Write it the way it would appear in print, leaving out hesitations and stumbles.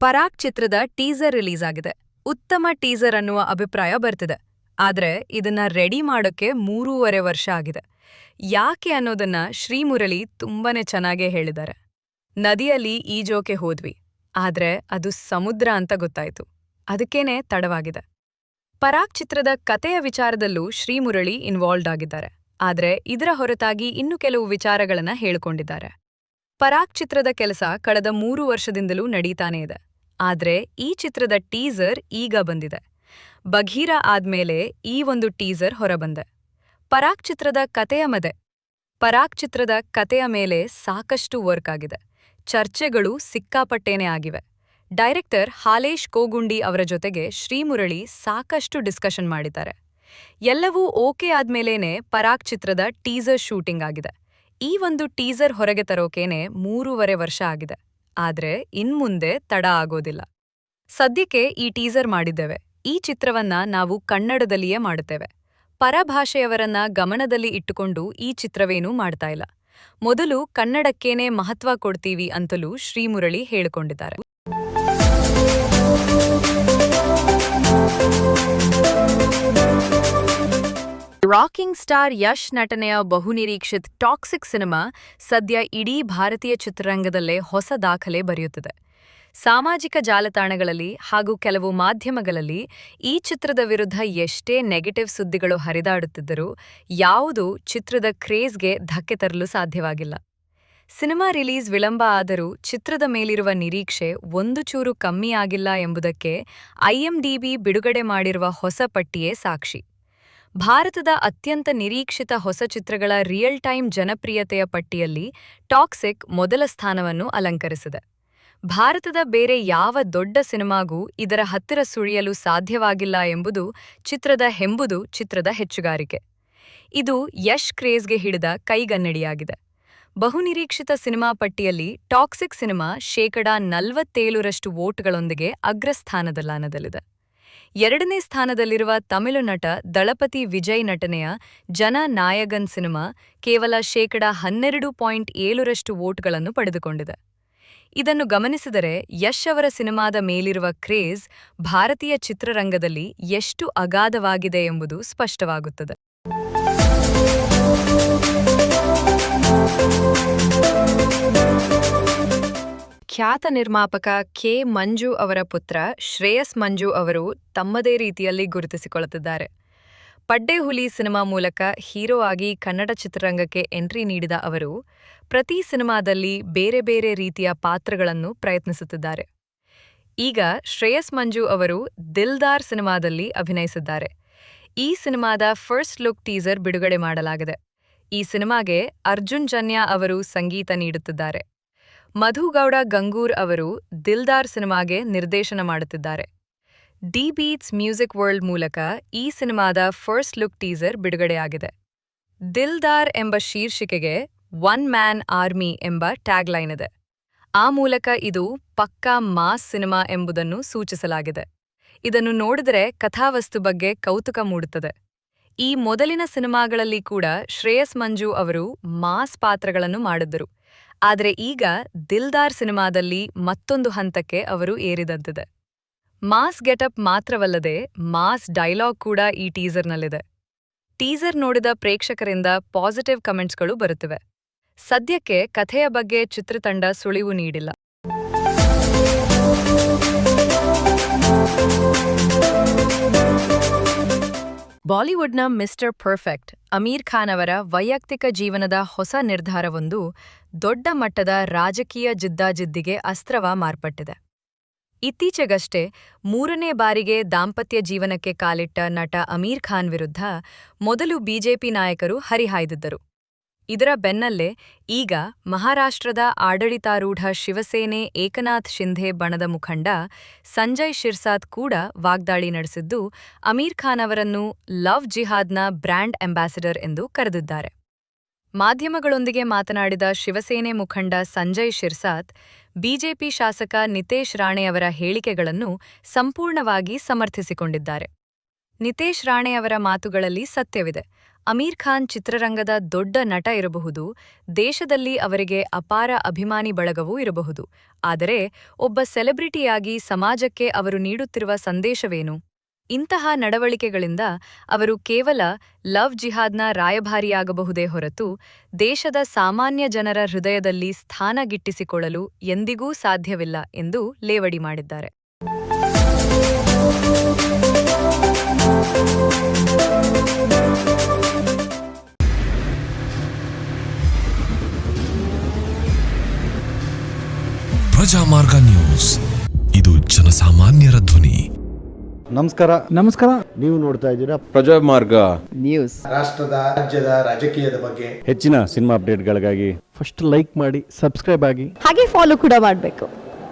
ಪರಾಗ್ ಚಿತ್ರದ teaser release ಆಗಿದೆ. ಉತ್ತಮ ಟೀಸರ್ ಅನ್ನುವ ಅಭಿಪ್ರಾಯ ಬರ್ತಿದೆ. ಆದ್ರೆ ಇದನ್ನ ರೆಡಿ ಮಾಡೋಕೆ 3.5 ವರ್ಷ ಆಗಿದೆ. ಯಾಕೆ ಅನ್ನೋದನ್ನ ಶ್ರೀಮುರಳಿ ತುಂಬಾನೇ ಚೆನ್ನಾಗೇ ಹೇಳಿದ್ದಾರೆ. ನದಿಯಲ್ಲಿ ಈಜೋಕೆ ಹೋದ್ವಿ, ಆದ್ರೆ ಅದು ಸಮುದ್ರ ಅಂತ ಗೊತ್ತಾಯ್ತು. ಅದಕ್ಕೇನೆ ತಡವಾಗಿದೆ. ಪರಾಗ್ ಚಿತ್ರದ ಕತೆಯ ವಿಚಾರದಲ್ಲೂ ಶ್ರೀಮುರಳಿ ಇನ್ವಾಲ್ವ್ಡ್ ಆಗಿದ್ದಾರೆ. ಆದ್ರೆ ಇದರ ಹೊರತಾಗಿ ಇನ್ನೂ ಕೆಲವು ವಿಚಾರಗಳನ್ನ ಹೇಳ್ಕೊಂಡಿದ್ದಾರೆ. ಪರಾಗ್ ಚಿತ್ರದ ಕೆಲಸ ಕಳೆದ 3 ವರ್ಷದಿಂದಲೂ ನಡೀತಾನೇ ಇದೆ. ಆದ್ರೆ ಈ ಚಿತ್ರದ ಟೀಸರ್ ಈಗ ಬಂದಿದೆ. ಬಘೀರ ಆದ್ಮೇಲೆ ಈ ಒಂದು ಟೀಸರ್ ಹೊರಬಂದೆ. ಪರಾಗ್ ಚಿತ್ರದ ಕತೆಯ ಮೇಲೆ ಸಾಕಷ್ಟು ವರ್ಕ್ ಆಗಿದೆ. ಚರ್ಚೆಗಳು ಸಿಕ್ಕಾಪಟ್ಟೇನೆ ಆಗಿವೆ. ಡೈರೆಕ್ಟರ್ ಹಾಲೇಶ್ ಕೋಗುಂಡಿ ಅವರ ಜೊತೆಗೆ ಶ್ರೀಮುರಳಿ ಸಾಕಷ್ಟು ಡಿಸ್ಕಷನ್ ಮಾಡಿದ್ದಾರೆ. ಎಲ್ಲವೂ ಓಕೆ ಆದ್ಮೇಲೇನೆ ಪರಾಗ್ ಚಿತ್ರದ ಟೀಸರ್ ಶೂಟಿಂಗ್ ಆಗಿದೆ. ಈ ಒಂದು ಟೀಸರ್ ಹೊರಗೆ ತರೋಕೇನೆ 3.5 ವರ್ಷ ಆಗಿದೆ. ಆದ್ರೆ ಇನ್ಮುಂದೆ ತಡ ಆಗೋದಿಲ್ಲ. ಸದ್ಯಕ್ಕೆ ಈ ಟೀಸರ್ ಮಾಡಿದ್ದೇವೆ. ಈ ಚಿತ್ರವನ್ನ ನಾವು ಕನ್ನಡದಲ್ಲಿಯೇ ಮಾಡುತ್ತೇವೆ. ಪರಭಾಷೆಯವರನ್ನ ಗಮನದಲ್ಲಿ ಇಟ್ಟುಕೊಂಡು ಈ ಚಿತ್ರವೇನೂ ಮಾಡ್ತಾ ಇಲ್ಲ. ಮೊದಲು ಕನ್ನಡಕ್ಕೇನೆ ಮಹತ್ವ ಕೊಡ್ತೀವಿ ಅಂತಲೂ ಶ್ರೀಮುರಳಿ ಹೇಳಿಕೊಂಡಿದ್ದಾರೆ. ರಾಕಿಂಗ್ ಸ್ಟಾರ್ ಯಶ್ ನಟನೆಯ ಬಹುನಿರೀಕ್ಷಿತ ಟಾಕ್ಸಿಕ್ ಸಿನಿಮಾ ಸದ್ಯ ಇಡೀ ಭಾರತೀಯ ಚಿತ್ರರಂಗದಲ್ಲೇ ಹೊಸ ದಾಖಲೆ ಬರೆಯುತ್ತಿದೆ. ಸಾಮಾಜಿಕ ಜಾಲತಾಣಗಳಲ್ಲಿ ಹಾಗೂ ಕೆಲವು ಮಾಧ್ಯಮಗಳಲ್ಲಿ ಈ ಚಿತ್ರದ ವಿರುದ್ಧ ಎಷ್ಟೇ ನೆಗೆಟಿವ್ ಸುದ್ದಿಗಳು ಹರಿದಾಡುತ್ತಿದ್ದರೂ ಯಾವುದೂ ಚಿತ್ರದ ಕ್ರೇಜ್ಗೆ ಧಕ್ಕೆ ತರಲು ಸಾಧ್ಯವಾಗಿಲ್ಲ. ಸಿನಿಮಾ ರಿಲೀಸ್ ವಿಳಂಬ ಆದರೂ ಚಿತ್ರದ ಮೇಲಿರುವ ನಿರೀಕ್ಷೆ ಒಂದು ಚೂರು ಕಮ್ಮಿ ಆಗಿಲ್ಲ ಎಂಬುದಕ್ಕೆ IMDb ಬಿಡುಗಡೆ ಮಾಡಿರುವ ಹೊಸ ಪಟ್ಟಿಯೇ ಸಾಕ್ಷಿ. ಭಾರತದ ಅತ್ಯಂತ ನಿರೀಕ್ಷಿತ ಹೊಸ ಚಿತ್ರಗಳ ರಿಯಲ್ ಟೈಮ್ ಜನಪ್ರಿಯತೆಯ ಪಟ್ಟಿಯಲ್ಲಿ ಟಾಕ್ಸಿಕ್ ಮೊದಲ ಸ್ಥಾನವನ್ನು ಅಲಂಕರಿಸಿದೆ. ಭಾರತದ ಬೇರೆ ಯಾವ ದೊಡ್ಡ ಸಿನಿಮಾಗೂ ಇದರ ಹತ್ತಿರ ಸುಳಿಯಲು ಸಾಧ್ಯವಾಗಿಲ್ಲ ಎಂಬುದು ಚಿತ್ರದ ಹೆಚ್ಚುಗಾರಿಕೆ. ಇದು ಯಶ್ ಕ್ರೇಜ್ಗೆ ಹಿಡಿದ ಕೈಗನ್ನಡಿಯಾಗಿದೆ. ಬಹುನಿರೀಕ್ಷಿತ ಸಿನಿಮಾ ಪಟ್ಟಿಯಲ್ಲಿ ಟಾಕ್ಸಿಕ್ ಸಿನಿಮಾ 47% ವೋಟ್ಗಳೊಂದಿಗೆ ಅಗ್ರಸ್ಥಾನದಲ್ಲಿದೆ. ಎರಡನೇ ಸ್ಥಾನದಲ್ಲಿರುವ ತಮಿಳು ನಟ ದಳಪತಿ ವಿಜಯ್ ನಟನೆಯ ಜನ ನಾಯಗನ್ ಸಿನಿಮಾ ಕೇವಲ 12.7% ವೋಟ್ಗಳನ್ನು ಪಡೆದುಕೊಂಡಿದೆ. ಇದನ್ನು ಗಮನಿಸಿದರೆ ಯಶ್ ಅವರ ಸಿನಿಮಾದ ಮೇಲಿರುವ ಕ್ರೇಜ್ ಭಾರತೀಯ ಚಿತ್ರರಂಗದಲ್ಲಿ ಎಷ್ಟು ಅಗಾಧವಾಗಿದೆ ಎಂಬುದು ಸ್ಪಷ್ಟವಾಗುತ್ತದೆ. ಖ್ಯಾತ ನಿರ್ಮಾಪಕ ಕೆ. ಮಂಜು ಅವರ ಪುತ್ರ ಶ್ರೇಯಸ್ ಮಂಜು ಅವರು ತಮ್ಮದೇ ರೀತಿಯಲ್ಲಿ ಗುರುತಿಸಿಕೊಳ್ಳುತ್ತಿದ್ದಾರೆ. ಪಡ್ಡೆ ಹುಲಿ ಸಿನಿಮಾ ಮೂಲಕ ಹೀರೋ ಆಗಿ ಕನ್ನಡ ಚಿತ್ರರಂಗಕ್ಕೆ ಎಂಟ್ರಿ ನೀಡಿದ ಅವರು ಪ್ರತಿ ಸಿನಿಮಾದಲ್ಲಿ ಬೇರೆ ಬೇರೆ ರೀತಿಯ ಪಾತ್ರಗಳನ್ನು ಪ್ರಯತ್ನಿಸುತ್ತಿದ್ದಾರೆ. ಈಗ ಶ್ರೇಯಸ್ ಮಂಜು ಅವರು ದಿಲ್ದಾರ್ ಸಿನಿಮಾದಲ್ಲಿ ಅಭಿನಯಿಸಿದ್ದಾರೆ. ಈ ಸಿನಿಮಾದ ಫಸ್ಟ್ ಲುಕ್ ಟೀಸರ್ ಬಿಡುಗಡೆ ಮಾಡಲಾಗಿದೆ. ಈ ಸಿನಿಮಾಗೆ ಅರ್ಜುನ್ ಜನ್ಯ ಅವರು ಸಂಗೀತ ನೀಡುತ್ತಿದ್ದಾರೆ. ಮಧುಗೌಡ ಗಂಗೂರ್ ಅವರು ದಿಲ್ದಾರ್ ಸಿನಿಮಾಗೆ ನಿರ್ದೇಶನ ಮಾಡುತ್ತಿದ್ದಾರೆ. ಡಿ ಬೀಟ್ಸ್ ಮ್ಯೂಸಿಕ್ ವರ್ಲ್ಡ್ ಮೂಲಕ ಈ ಸಿನಿಮಾದ ಫಸ್ಟ್ ಲುಕ್ ಟೀಸರ್ ಬಿಡುಗಡೆಯಾಗಿದೆ. ದಿಲ್ದಾರ್ ಎಂಬ ಶೀರ್ಷಿಕೆಗೆ ಒನ್ ಮ್ಯಾನ್ ಆರ್ಮಿ ಎಂಬ ಟ್ಯಾಗ್ಲೈನ್ ಇದೆ. ಆ ಮೂಲಕ ಇದು ಪಕ್ಕಾ ಮಾಸ್ ಸಿನಿಮಾ ಎಂಬುದನ್ನು ಸೂಚಿಸಲಾಗಿದೆ. ಇದನ್ನು ನೋಡಿದರೆ ಕಥಾವಸ್ತು ಬಗ್ಗೆ ಕೌತುಕ ಮೂಡುತ್ತದೆ. ಈ ಮೊದಲಿನ ಸಿನಿಮಾಗಳಲ್ಲಿ ಕೂಡ ಶ್ರೇಯಸ್ ಮಂಜು ಅವರು ಮಾಸ್ ಪಾತ್ರಗಳನ್ನು ಮಾಡಿದ್ದರು. ಆದರೆ ಈಗ ದಿಲ್ದಾರ್ ಸಿನಿಮಾದಲ್ಲಿ ಮತ್ತೊಂದು ಹಂತಕ್ಕೆ ಅವರು ಏರಿದಂತಿದೆ. ಮಾಸ್ ಗೆಟಪ್ ಮಾತ್ರವಲ್ಲದೆ ಮಾಸ್ ಡೈಲಾಗ್ ಕೂಡ ಈ ಟೀಸರ್ನಲ್ಲಿದೆ. ಟೀಸರ್ ನೋಡಿದ ಪ್ರೇಕ್ಷಕರಿಂದ ಪಾಸಿಟಿವ್ ಕಮೆಂಟ್ಸ್ಗಳು ಬರುತ್ತಿವೆ. ಸದ್ಯಕ್ಕೆ ಕಥೆಯ ಬಗ್ಗೆ ಚಿತ್ರತಂಡ ಸುಳಿವು ನೀಡಿಲ್ಲ. ಬಾಲಿವುಡ್ನ ಮಿಸ್ಟರ್ ಪರ್ಫೆಕ್ಟ್ ಅಮೀರ್ ಖಾನ್ ಅವರ ವೈಯಕ್ತಿಕ ಜೀವನದ ಹೊಸ ನಿರ್ಧಾರವೊಂದು ದೊಡ್ಡ ಮಟ್ಟದ ರಾಜಕೀಯ ಜಿದ್ದಾಜಿದ್ದಿಗೆ ಅಸ್ತ್ರವ ಮಾರ್ಪಟ್ಟಿದೆ. ಇತ್ತೀಚೆಗಷ್ಟೇ 3ನೇ ಬಾರಿಗೆ ದಾಂಪತ್ಯ ಜೀವನಕ್ಕೆ ಕಾಲಿಟ್ಟ ನಟ ಅಮೀರ್ ಖಾನ್ ವಿರುದ್ಧ ಮೊದಲು ಬಿಜೆಪಿ ನಾಯಕರು ಹರಿಹಾಯ್ದಿದ್ದರು. ಇದರ ಬೆನ್ನಲ್ಲೇ ಈಗ ಮಹಾರಾಷ್ಟ್ರದ ಆಡಳಿತಾರೂಢ ಶಿವಸೇನೆ ಏಕನಾಥ್ ಶಿಂಧೆ ಬಣದ ಮುಖಂಡ ಸಂಜಯ್ ಶಿರ್ಸಾತ್ ಕೂಡ ವಾಗ್ದಾಳಿ ನಡೆಸಿದ್ದು ಅಮೀರ್ ಖಾನ್ ಅವರನ್ನು ಲವ್ ಜಿಹಾದ್ನ ಬ್ರ್ಯಾಂಡ್ ಅಂಬಾಸಿಡರ್ ಎಂದು ಕರೆದಿದ್ದಾರೆ. ಮಾಧ್ಯಮಗಳೊಂದಿಗೆ ಮಾತನಾಡಿದ ಶಿವಸೇನೆ ಮುಖಂಡ ಸಂಜಯ್ ಶಿರ್ಸಾತ್ ಬಿಜೆಪಿ ಶಾಸಕ ನಿತೇಶ್ ರಾಣೆಯವರ ಹೇಳಿಕೆಗಳನ್ನು ಸಂಪೂರ್ಣವಾಗಿ ಸಮರ್ಥಿಸಿಕೊಂಡಿದ್ದಾರೆ. ನಿತೇಶ್ ರಾಣೆಯವರ ಮಾತುಗಳಲ್ಲಿ ಸತ್ಯವಿದೆ. ಅಮೀರ್ ಖಾನ್ ಚಿತ್ರರಂಗದ ದೊಡ್ಡ ನಟ ಇರಬಹುದು, ದೇಶದಲ್ಲಿ ಅವರಿಗೆ ಅಪಾರ ಅಭಿಮಾನಿ ಬಳಗವೂ ಇರಬಹುದು. ಆದರೆ ಒಬ್ಬ ಸೆಲೆಬ್ರಿಟಿಯಾಗಿ ಸಮಾಜಕ್ಕೆ ಅವರು ನೀಡುತ್ತಿರುವ ಸಂದೇಶವೇನು? ಇಂತಹ ನಡವಳಿಕೆಗಳಿಂದ ಅವರು ಕೇವಲ ಲವ್ ಜಿಹಾದ್ನ ರಾಯಭಾರಿಯಾಗಬಹುದೇ ಹೊರತು ದೇಶದ ಸಾಮಾನ್ಯ ಜನರ ಹೃದಯದಲ್ಲಿ ಸ್ಥಾನ ಗಿಟ್ಟಿಸಿಕೊಳ್ಳಲು ಎಂದಿಗೂ ಸಾಧ್ಯವಿಲ್ಲ ಎಂದು ಲೇವಡಿ ಮಾಡಿದ್ದಾರೆ. ಪ್ರಜಾಮಾರ್ಗ ನ್ಯೂಸ್, ಇದು ಜನಸಾಮಾನ್ಯರ ಧ್ವನಿ. ನಮಸ್ಕಾರ. ನೀವು ನೋಡ್ತಾ ಇದ್ದೀರಾ ಪ್ರಜಾಮಾರ್ಗ ನ್ಯೂಸ್. ರಾಷ್ಟ್ರದ ರಾಜ್ಯದ ರಾಜಕೀಯದ ಬಗ್ಗೆ ಹೆಚ್ಚಿನ ಸಿನಿಮಾ ಅಪ್ಡೇಟ್ಗಳಿಗಾಗಿ ಫಸ್ಟ್ ಲೈಕ್ ಮಾಡಿ, ಸಬ್ಸ್ಕ್ರೈಬ್ ಆಗಿ, ಹಾಗೆ ಫಾಲೋ ಕೂಡ ಮಾಡಬೇಕು.